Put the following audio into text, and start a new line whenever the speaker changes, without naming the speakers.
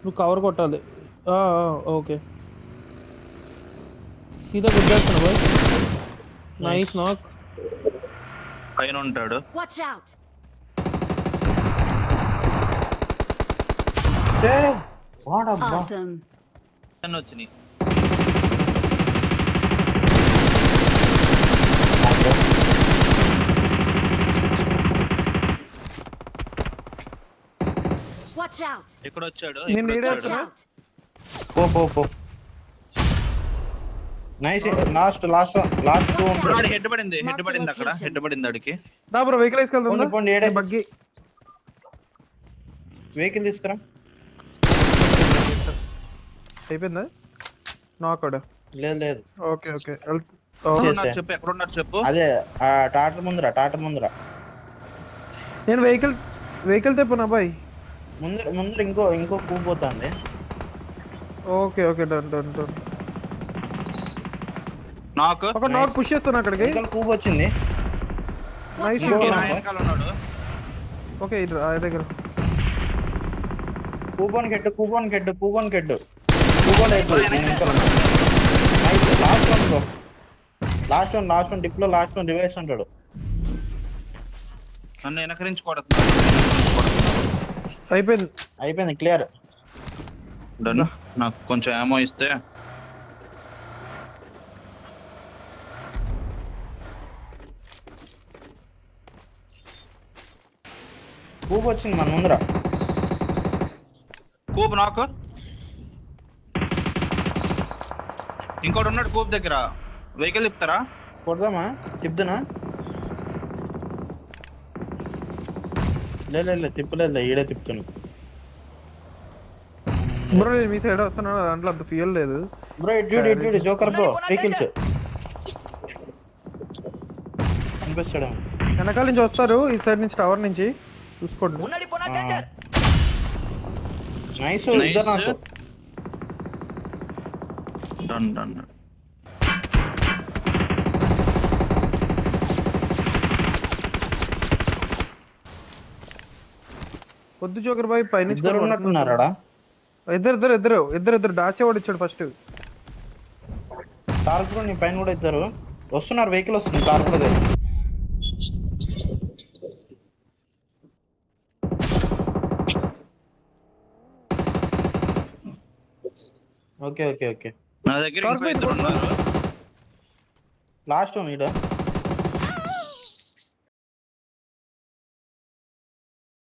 నువ్వు కవర్ కొట్టాలి. ఓకే సీదా గుద్దేస్తున్నా బాయ్. నైస్ నాక్.
పైన ఉంటాడు.
Watch out!
వాడబ్బా
Awesome.
వచ్చినాయి.
Watch out!
ఇక్కడ వచ్చాడు.
నేను
ఇక్కడ
ఈడే
వచ్చాడు.
Watch
వచ్చానా?
out!
పో నైస్. లాస్ట్ టూ ఉంటాడు.
వాడి హెడ్ పడింది అక్కడ. హెడ్ పడింది ఆడికి.
దా బ్రో వెహికల్ వేసుకెళ్తాం.
పోండి, ఏడే
బగ్గి
వెహికల్ తీసుకురా.
అయిపోయిందా నాకడ?
లేదు
ఓకే
ఎక్కడున్నారు చెప్పు, ఎక్కడున్నారు చెప్పు.
అదే టాటర్ ముందర
నేను వెహికల్ తెప్పునా బాయ్.
ముందర ఇంకో కూపోతుంది.
Okay done.
నాకు
ఒక నాక్ పుష్ చేస్తున్నా అక్కడికి.
వెహికల్ కూపు వచ్చింది.
నైస్.
నా వెనకాల ఉన్నాడు.
ఓకే ఇటు ఆ దగ్గర
కూపన్ కెడ్ లాస్ట్ వన్ డిప్ లో లాస్ట్ వన్ రివైస్ అంటాడు.
నన్ను వెనకరించుకోవడం.
అయిపోయింది క్లియర్.
డన్. నాకు కొంచెం ఏమో ఇస్తే.
కూపు వచ్చింది మన ముందర.
కూప్ నాకు. ఇంకోటి ఉన్నాడు కూప్ దగ్గర. వెహికల్ తిప్పుతారా?
కొడదామా? తిప్పుదునా? లేదు తిప్పలేదు, ఈడే తిప్పుతున్నా.
బ్రో నేను మీ సైడ్ వస్తున్నా. దాంట్లో అంత ఫ్యూయల్ లేదు
బ్రో. ఇటు జోకర్ బ్రో. 3 kills కనిపిస్తాడు.
వెనకాల నుంచి వస్తారు. ఈ సైడ్ నుంచి టవర్ నుంచి చూసుకోండి.
నైస్. ఇద్దరు నాకు.
డన్.
పొద్దు జోకర్ బాయ్ పైన
ఇద్దరు ఉన్నట్టున్నారా?
ఇద్దరు డాసేవాడు ఇచ్చాడు ఫస్ట్.
కార్ కూడా నీ పైన కూడా ఇద్దరు వస్తున్నారు. వెహికల్ వస్తుంది. కార్ కూడా ఓకే
నా దగ్గర ఇంకో ఇద్దరు ఉన్నారు.
లాస్ట్ వన్ ఈడ.